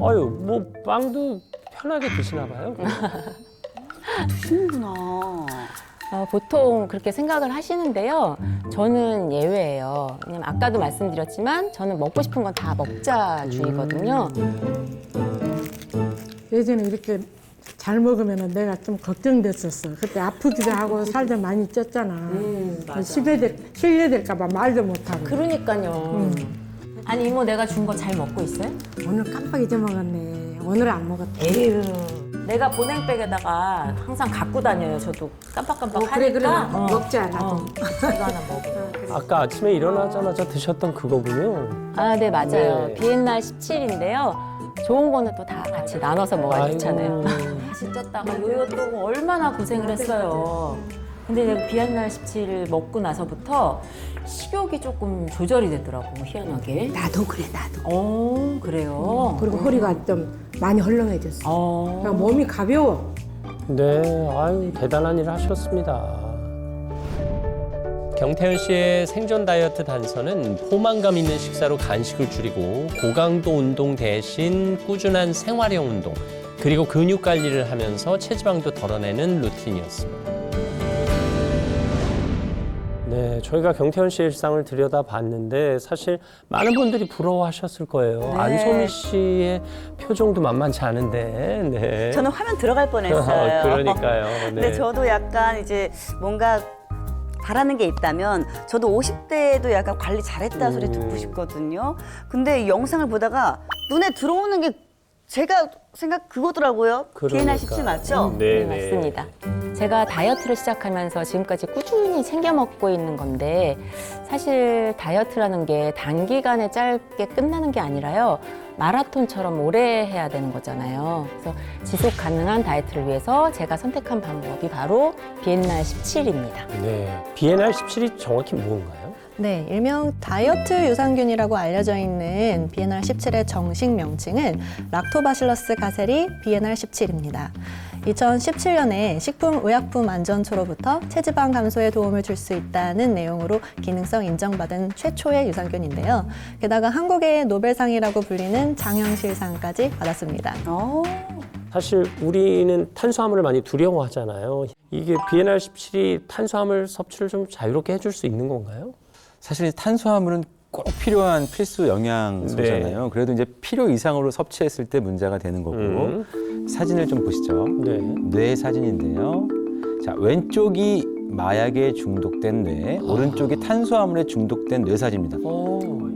아유, 뭐 빵도 편하게 드시나 봐요. 드시는구나. 보통 그렇게 생각을 하시는데요. 저는 예외예요. 왜냐면 아까도 말씀드렸지만 저는 먹고 싶은 건 다 먹자주의거든요. 예전에 이렇게 잘 먹으면 내가 좀 걱정됐었어. 그때 아프기도 하고 살도 많이 쪘잖아. 실례될까 봐 말도 못하고. 그러니까요. 아니 이모 내가 준 거 잘 먹고 있어요? 오늘 깜빡 잊어먹었네. 오늘 안 먹었다. 에휴. 내가 보냉백에다가 항상 갖고 다녀요. 저도 깜빡깜빡 하니까. 그래 먹자 나도. 이거 하나 먹어. 아까 아침에 일어나자마자 드셨던 그거군요. 네 맞아요. 네. 비엔날 17인데요. 좋은 거는 또 다 같이 나눠서 먹어야 좋잖아요. 아이고. 다시 쪘다가 요요 또 얼마나 고생을 했어요. 근데 내가 비엔날 17을 먹고 나서부터 식욕이 조금 조절이 되더라고, 희한하게. 나도 그래, 나도. 그래요? 그리고 허리가 좀 많이 헐렁해졌어. 그러니까 몸이 가벼워. 네, 아유 대단한 일을 하셨습니다. 경태현 씨의 생존 다이어트 단서는 포만감 있는 식사로 간식을 줄이고 고강도 운동 대신 꾸준한 생활형 운동, 그리고 근육 관리를 하면서 체지방도 덜어내는 루틴이었습니다. 네, 저희가 경태현 씨의 일상을 들여다봤는데 사실 많은 분들이 부러워하셨을 거예요. 네. 안소미 씨의 표정도 만만치 않은데. 네. 저는 화면 들어갈 뻔했어요. 그러니까요. 네. 근데 저도 약간 이제 뭔가 바라는 게 있다면 저도 50대에도 약간 관리 잘했다 소리 듣고 싶거든요. 근데 이 영상을 보다가 눈에 들어오는 게 제가 생각 그거더라고요. 비엔날 17 맞죠? 네, 네, 맞습니다. 제가 다이어트를 시작하면서 지금까지 꾸준히 챙겨 먹고 있는 건데, 사실 다이어트라는 게 단기간에 짧게 끝나는 게 아니라요, 마라톤처럼 오래 해야 되는 거잖아요. 그래서 지속 가능한 다이어트를 위해서 제가 선택한 방법이 바로 비엔날 17입니다. 네. 비엔날 17이 정확히 뭔가요? 네, 일명 다이어트 유산균이라고 알려져 있는 비엔날 17의 정식 명칭은 락토바실러스 가세리 비엔날 17입니다. 2017년에 식품의약품안전처로부터 체지방 감소에 도움을 줄 수 있다는 내용으로 기능성 인정받은 최초의 유산균인데요. 게다가 한국의 노벨상이라고 불리는 장영실상까지 받았습니다. 사실 우리는 탄수화물을 많이 두려워하잖아요. 이게 비엔날 17이 탄수화물 섭취를 좀 자유롭게 해줄 수 있는 건가요? 사실 탄수화물은 꼭 필요한 필수 영양소잖아요. 그래도 이제 필요 이상으로 섭취했을 때 문제가 되는 거고. 사진을 좀 보시죠. 네. 뇌 사진인데요. 자, 왼쪽이 마약에 중독된 뇌, 오른쪽이 탄수화물에 중독된 뇌 사진입니다.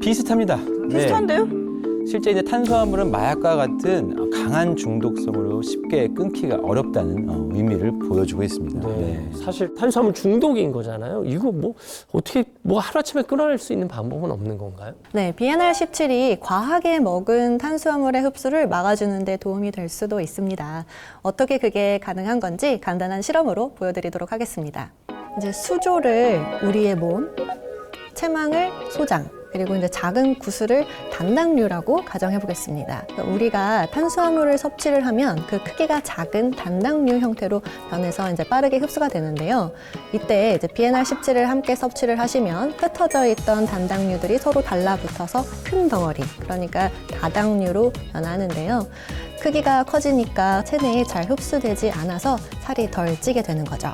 비슷합니다. 비슷한데요? 네. 실제 이제 탄수화물은 마약과 같은 강한 중독성으로 쉽게 끊기가 어렵다는 의미를 보여주고 있습니다. 네. 사실 탄수화물 중독인 거잖아요. 이거 뭐 어떻게 뭐 하루아침에 끊어낼 수 있는 방법은 없는 건가요? 네, 비엔날 17이 과하게 먹은 탄수화물의 흡수를 막아주는 데 도움이 될 수도 있습니다. 어떻게 그게 가능한 건지 간단한 실험으로 보여드리도록 하겠습니다. 이제 수조를 우리의 몸, 체망을 소장, 그리고 이제 작은 구슬을 단당류라고 가정해 보겠습니다. 우리가 탄수화물을 섭취를 하면 그 크기가 작은 단당류 형태로 변해서 이제 빠르게 흡수가 되는데요. 이때 이제 비엔날 17을 함께 섭취를 하시면 흩어져 있던 단당류들이 서로 달라붙어서 큰 덩어리, 그러니까 다당류로 변하는데요. 크기가 커지니까 체내에 잘 흡수되지 않아서 살이 덜 찌게 되는 거죠.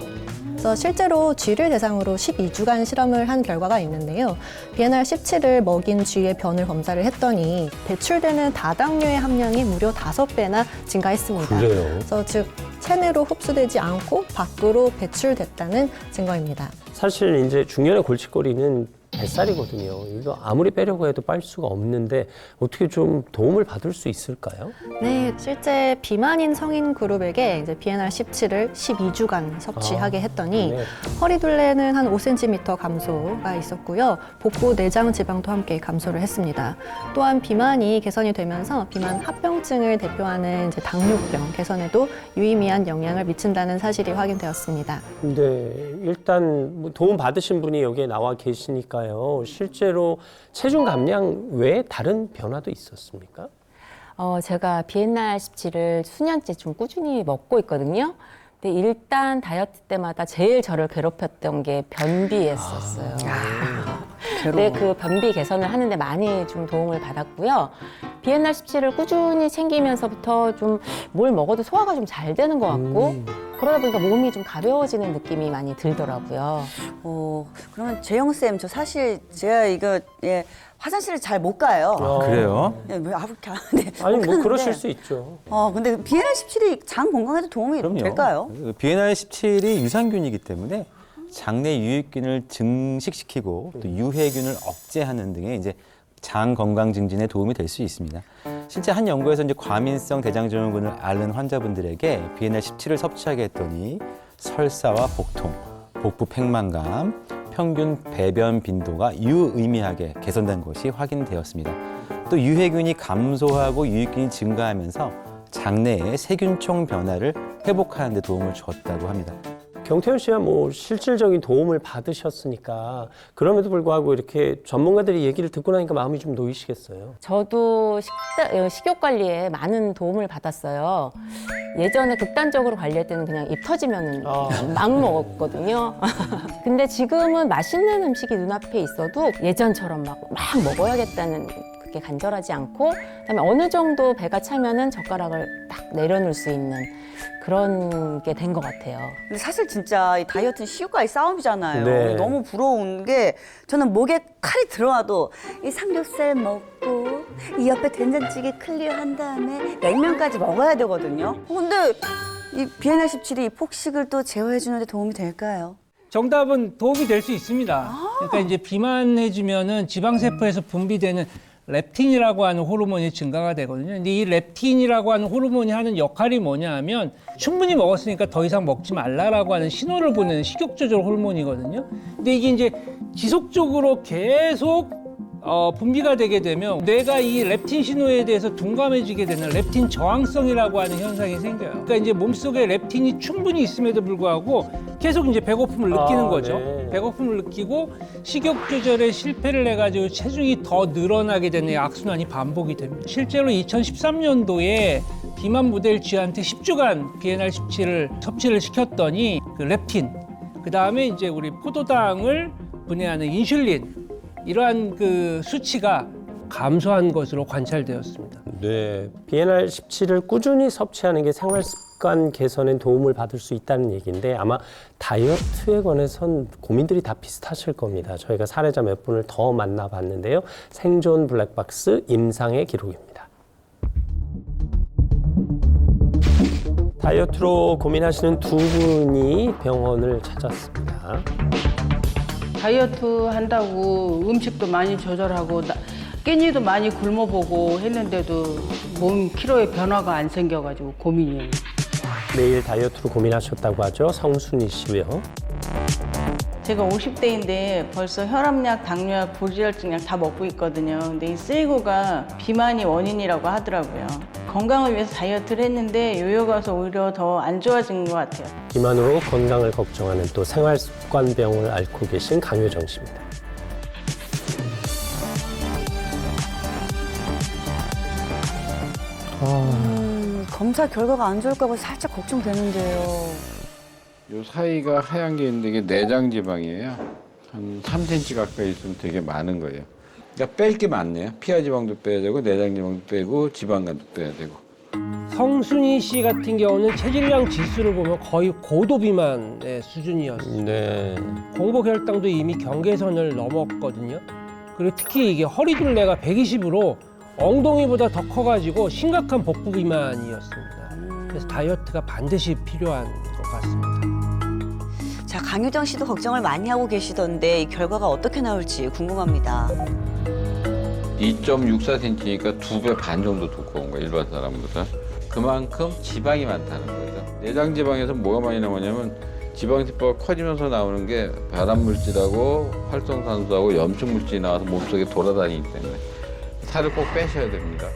그래서 실제로 쥐를 대상으로 12주간 실험을 한 결과가 있는데요. 비엔날 17을 먹인 쥐의 변을 검사를 했더니 배출되는 다당류의 함량이 무려 5배나 증가했습니다. 그래요? 그래서 즉 체내로 흡수되지 않고 밖으로 배출됐다는 증거입니다. 사실 이제 중년의 골칫거리는 뱃살이거든요. 이거 아무리 빼려고 해도 뺄 수가 없는데 어떻게 좀 도움을 받을 수 있을까요? 네, 실제 비만인 성인 그룹에게 이제 비엔날 17을 12주간 섭취하게 했더니 네. 허리둘레는 한 5cm 감소가 있었고요. 복부 내장 지방도 함께 감소를 했습니다. 또한 비만이 개선이 되면서 비만 합병증을 대표하는 이제 당뇨병 개선에도 유의미한 영향을 미친다는 사실이 확인되었습니다. 근데 일단 뭐 도움 받으신 분이 여기에 나와 계시니까요. 실제로 체중 감량 외에 다른 변화도 있었습니까? 제가 비엔날 17을 수년째 좀 꾸준히 먹고 있거든요. 근데 일단 다이어트 때마다 제일 저를 괴롭혔던 게 변비였었어요. 근데 그 변비 개선을 하는데 많이 좀 도움을 받았고요. 비엔날 17을 꾸준히 챙기면서부터 좀 뭘 먹어도 소화가 좀 잘 되는 것 같고 그러다 보니까 몸이 좀 가벼워지는 느낌이 많이 들더라고요. 그러면 재영쌤, 저 사실 제가 이거 화장실을 잘 못 가요. 그래요? 왜 이렇게 하는데? 아니 못 뭐 그러실 가는데. 수 있죠. 근데 비엔날 17이 장 건강에도 도움이 될까요? 비엔날 17이 유산균이기 때문에 장내 유익균을 증식시키고 또 유해균을 억제하는 등의 이제 장 건강 증진에 도움이 될 수 있습니다. 실제 한 연구에서 이제 과민성 대장증후군을 앓는 환자분들에게 비엔날 17을 섭취하게 했더니 설사와 복통, 복부 팽만감, 평균 배변 빈도가 유의미하게 개선된 것이 확인되었습니다. 또 유해균이 감소하고 유익균이 증가하면서 장내의 세균총 변화를 회복하는 데 도움을 주었다고 합니다. 경태현 씨가 뭐 실질적인 도움을 받으셨으니까 그럼에도 불구하고 이렇게 전문가들이 얘기를 듣고 나니까 마음이 좀 놓이시겠어요. 저도 식욕 관리에 많은 도움을 받았어요. 예전에 극단적으로 관리할 때는 그냥 입 터지면은 막 먹었거든요. 근데 지금은 맛있는 음식이 눈앞에 있어도 예전처럼 막 먹어야겠다는 그게 간절하지 않고, 그다음에 어느 정도 배가 차면은 젓가락을 딱 내려놓을 수 있는 그런 게 된 것 같아요. 근데 사실 진짜 이 다이어트는 시효과의 싸움이잖아요. 네. 너무 부러운 게 저는 목에 칼이 들어와도 이 삼겹살 먹고 이 옆에 된장찌개 클리어한 다음에 냉면까지 먹어야 되거든요. 근데 이 비엔나 17이 이 폭식을 또 제어해 주는데 도움이 될까요? 정답은 도움이 될 수 있습니다. 그러니까 이제 비만해지면은 지방세포에서 분비되는 렙틴이라고 하는 호르몬이 증가가 되거든요. 근데 이 렙틴이라고 하는 호르몬이 하는 역할이 뭐냐 하면 충분히 먹었으니까 더 이상 먹지 말라라고 하는 신호를 보내는 식욕 조절 호르몬이거든요. 근데 이게 이제 지속적으로 계속 분비가 되게 되면 뇌가 이 렙틴 신호에 대해서 둔감해지게 되는 렙틴 저항성이라고 하는 현상이 생겨요. 그러니까 이제 몸속에 렙틴이 충분히 있음에도 불구하고 계속 이제 배고픔을 느끼는 거죠. 네. 배고픔을 느끼고 식욕 조절에 실패를 해가지고 체중이 더 늘어나게 되는 악순환이 반복이 됩니다. 실제로 2013년도에 비만 모델 쥐한테 10주간 BNR17을 섭취를 시켰더니 그 렙틴, 그 다음에 이제 우리 포도당을 분해하는 인슐린, 이러한 그 수치가 감소한 것으로 관찰되었습니다. 네, BNR17을 꾸준히 섭취하는 게 생활 습관 개선에 도움을 받을 수 있다는 얘기인데 아마 다이어트에 관해선 고민들이 다 비슷하실 겁니다. 저희가 사례자 몇 분을 더 만나봤는데요. 생존 블랙박스 임상의 기록입니다. 다이어트로 고민하시는 두 분이 병원을 찾았습니다. 다이어트 한다고 음식도 많이 조절하고 깻잎도 많이 굶어보고 했는데도 몸 키로의 변화가 안 생겨가지고 고민이에요. 매일 다이어트로 고민하셨다고 하죠. 성순이 씨고요. 제가 50대인데 벌써 혈압약, 당뇨약, 고지혈증약 다 먹고 있거든요. 근데 이 셀고가 비만이 원인이라고 하더라고요. 건강을 위해서 다이어트를 했는데 요요가 와서 오히려 더 안 좋아진 것 같아요. 비만으로 건강을 걱정하는 또 생활습관병을 앓고 계신 강효정 씨입니다. 검사 결과가 안 좋을까 봐 살짝 걱정되는데요. 요 사이가 하얀 게 있는데 이게 내장 지방이에요. 한 3cm 가까이 있으면 되게 많은 거예요. 그러니까 뺄 게 많네요. 피하 지방도 빼야 되고 내장 지방도 빼고 지방간도 빼야 되고. 성순이 씨 같은 경우는 체질량 지수를 보면 거의 고도 비만의 수준이었어요. 네. 공복혈당도 이미 경계선을 넘었거든요. 그리고 특히 이게 허리둘레가 120으로 엉덩이보다 더 커가지고 심각한 복부 비만이었습니다. 그래서 다이어트가 반드시 필요한 것 같습니다. 자, 강효정 씨도 걱정을 많이 하고 계시던데 이 결과가 어떻게 나올지 궁금합니다. 2.64cm니까 2배 반 정도 두꺼운 거예요. 일반 사람보다. 그만큼 지방이 많다는 거죠. 내장 지방에서 뭐가 많이 나오냐면 지방세포가 커지면서 나오는 게 발암물질하고 활성산소하고 염증물질이 나와서 몸속에 돌아다니기 때문에 살을 꼭 빼셔야 됩니다.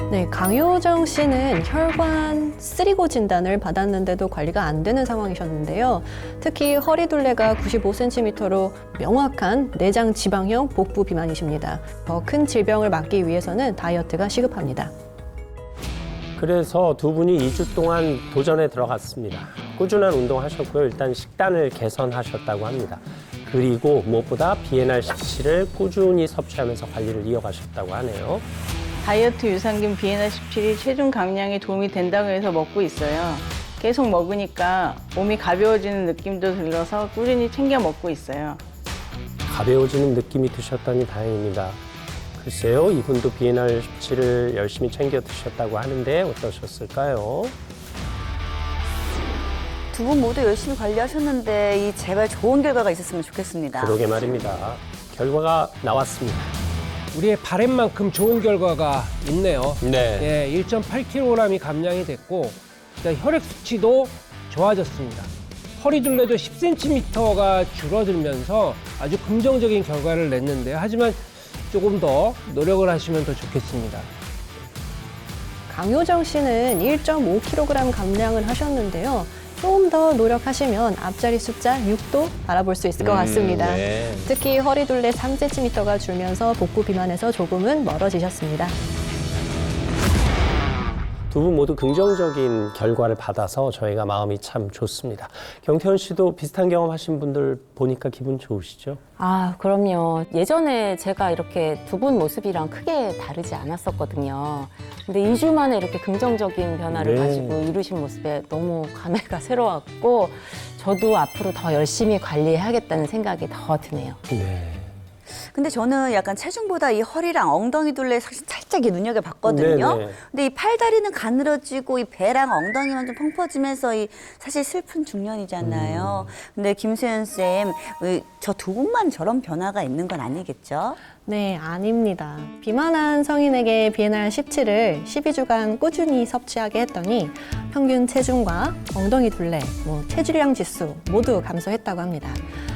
네, 강효정 씨는 혈관 쓰리고 진단을 받았는데도 관리가 안 되는 상황이셨는데요. 특히 허리둘레가 95cm로 명확한 내장 지방형 복부 비만이십니다. 더 큰 질병을 막기 위해서는 다이어트가 시급합니다. 그래서 두 분이 2주 동안 도전에 들어갔습니다. 꾸준한 운동하셨고요. 일단 식단을 개선하셨다고 합니다. 그리고 무엇보다 BNR17을 꾸준히 섭취하면서 관리를 이어가셨다고 하네요. 다이어트 유산균 BNR17이 체중 감량에 도움이 된다고 해서 먹고 있어요. 계속 먹으니까 몸이 가벼워지는 느낌도 들어서 꾸준히 챙겨 먹고 있어요. 가벼워지는 느낌이 드셨다니 다행입니다. 글쎄요, 이분도 BNR17을 열심히 챙겨 드셨다고 하는데 어떠셨을까요? 두 분 모두 열심히 관리하셨는데 이 제발 좋은 결과가 있었으면 좋겠습니다. 그러게 말입니다. 결과가 나왔습니다. 우리의 바램만큼 좋은 결과가 있네요. 네. 예, 1.8kg이 감량이 됐고 혈액 수치도 좋아졌습니다. 허리둘레도 10cm가 줄어들면서 아주 긍정적인 결과를 냈는데요. 하지만 조금 더 노력을 하시면 더 좋겠습니다. 강효정 씨는 1.5kg 감량을 하셨는데요. 조금 더 노력하시면 앞자리 숫자 6도 알아볼 수 있을 것 같습니다. 네. 특히 허리둘레 3cm가 줄면서 복부 비만에서 조금은 멀어지셨습니다. 두 분 모두 긍정적인 결과를 받아서 저희가 마음이 참 좋습니다. 경태원 씨도 비슷한 경험하신 분들 보니까 기분 좋으시죠? 아, 그럼요. 예전에 제가 이렇게 두 분 모습이랑 크게 다르지 않았었거든요. 근데 2주 만에 이렇게 긍정적인 변화를 네. 가지고 이루신 모습에 너무 감회가 새로웠고, 저도 앞으로 더 열심히 관리해야겠다는 생각이 더 드네요. 네. 근데 저는 약간 체중보다 이 허리랑 엉덩이 둘레 사실 살짝 이 눈여겨봤거든요. 네네. 근데 이 팔다리는 가늘어지고 이 배랑 엉덩이만 좀 펑퍼지면서 이 사실 슬픈 중년이잖아요. 근데 김수현 쌤, 저 두 분만 저런 변화가 있는 건 아니겠죠? 네, 아닙니다. 비만한 성인에게 BNR 17을 12주간 꾸준히 섭취하게 했더니 평균 체중과 엉덩이 둘레, 체질량 지수 모두 감소했다고 합니다.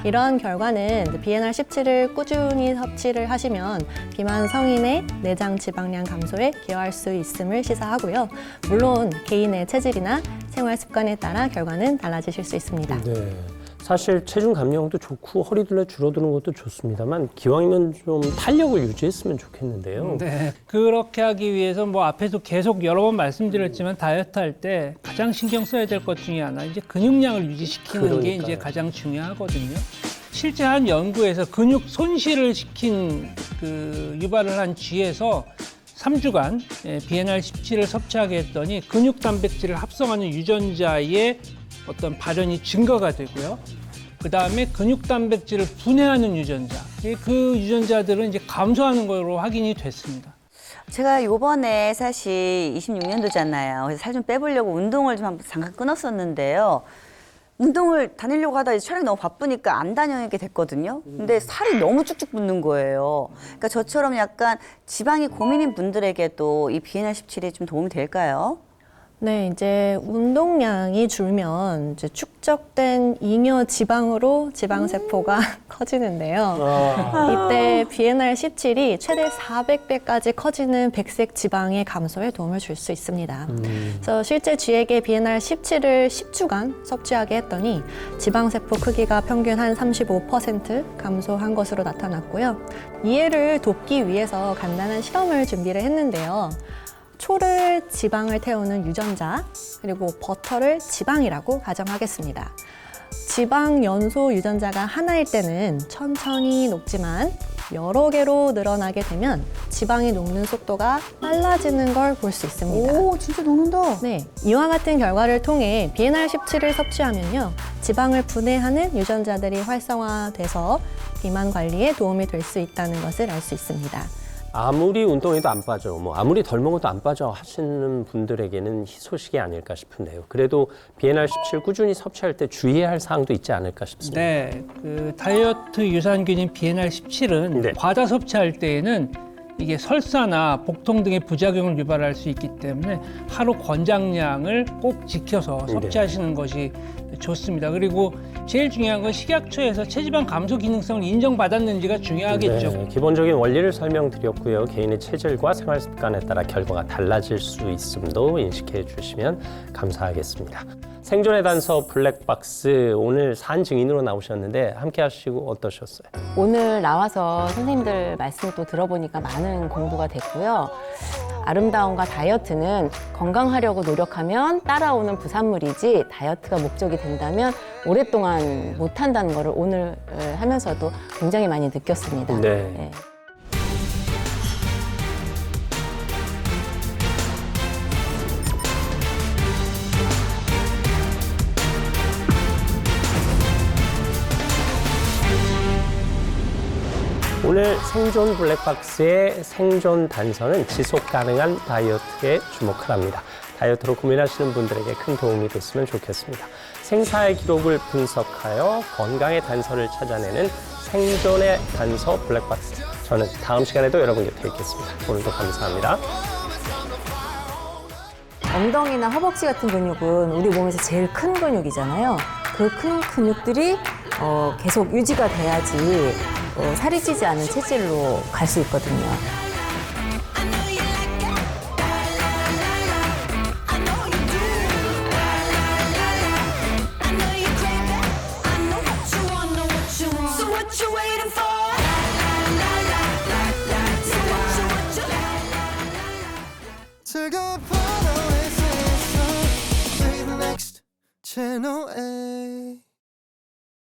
이러한 결과는 BNR 17을 꾸준히 섭취를 하시면 비만 성인의 내장 지방량 감소에 기여할 수 있음을 시사하고요. 물론 개인의 체질이나 생활 습관에 따라 결과는 달라지실 수 있습니다. 네. 사실 체중 감량도 좋고 허리둘레 줄어드는 것도 좋습니다만 기왕이면 좀 탄력을 유지했으면 좋겠는데요. 네. 그렇게 하기 위해서 앞에서 계속 여러 번 말씀드렸지만 다이어트 할 때 가장 신경 써야 될 것 중에 하나 이제 근육량을 유지시키는 게 그러니까요. 이제 가장 중요하거든요. 실제 한 연구에서 근육 손실을 시킨 유발을 한 쥐에서 3주간 BNR 17을 섭취하게 했더니 근육 단백질을 합성하는 유전자의 어떤 발현이 증가가 되고요. 그 다음에 근육 단백질을 분해하는 유전자, 그 유전자들은 이제 감소하는 것으로 확인이 됐습니다. 제가 요번에 사실 26년도잖아요. 그래서 살 좀 빼보려고 운동을 좀 한번 잠깐 끊었었는데요. 운동을 다니려고 하다 촬영이 너무 바쁘니까 안 다니게 됐거든요. 근데 살이 너무 쭉쭉 붙는 거예요. 그러니까 저처럼 약간 지방이 고민인 분들에게도 이 BNR 17이 좀 도움이 될까요? 네, 이제 운동량이 줄면 이제 축적된 잉여 지방으로 지방세포가 커지는데요. 이때 BNR 17이 최대 400배까지 커지는 백색 지방의 감소에 도움을 줄 수 있습니다. 그래서 실제 쥐에게 BNR 17을 10주간 섭취하게 했더니 지방세포 크기가 평균 한 35% 감소한 것으로 나타났고요. 이해를 돕기 위해서 간단한 실험을 준비를 했는데요. 초를 지방을 태우는 유전자, 그리고 버터를 지방이라고 가정하겠습니다. 지방 연소 유전자가 하나일 때는 천천히 녹지만 여러 개로 늘어나게 되면 지방이 녹는 속도가 빨라지는 걸 볼 수 있습니다. 오, 진짜 녹는다. 네, 이와 같은 결과를 통해 BNR 17을 섭취하면요, 지방을 분해하는 유전자들이 활성화돼서 비만 관리에 도움이 될 수 있다는 것을 알 수 있습니다. 아무리 운동해도 안 빠져, 아무리 덜 먹어도 안 빠져 하시는 분들에게는 희소식이 아닐까 싶은데요. 그래도 BNR 17 꾸준히 섭취할 때 주의해야 할 사항도 있지 않을까 싶습니다. 네, 다이어트 유산균인 BNR 17은 네. 과다 섭취할 때에는 이게 설사나 복통 등의 부작용을 유발할 수 있기 때문에 하루 권장량을 꼭 지켜서 섭취하시는 것이 좋습니다. 그리고 제일 중요한 건 식약처에서 체지방 감소 기능성을 인정받았는지가 중요하겠죠. 네, 기본적인 원리를 설명드렸고요. 개인의 체질과 생활 습관에 따라 결과가 달라질 수 있음도 인식해 주시면 감사하겠습니다. 생존의 단서 블랙박스, 오늘 산 증인으로 나오셨는데 함께 하시고 어떠셨어요? 오늘 나와서 선생님들 말씀 또 들어보니까 많은 공부가 됐고요. 아름다움과 다이어트는 건강하려고 노력하면 따라오는 부산물이지 다이어트가 목적이 된다면 오랫동안 못한다는 거를 오늘 하면서도 굉장히 많이 느꼈습니다. 네. 오늘 생존 블랙박스의 생존 단서는 지속 가능한 다이어트에 주목을 합니다. 다이어트로 고민하시는 분들에게 큰 도움이 됐으면 좋겠습니다. 생사의 기록을 분석하여 건강의 단서를 찾아내는 생존의 단서 블랙박스. 저는 다음 시간에도 여러분 곁에 있겠습니다. 오늘도 감사합니다. 엉덩이나 허벅지 같은 근육은 우리 몸에서 제일 큰 근육이잖아요. 그 큰 근육들이 계속 유지가 돼야지 살이 찌지 않은 체질로 갈 수 있거든요. 채널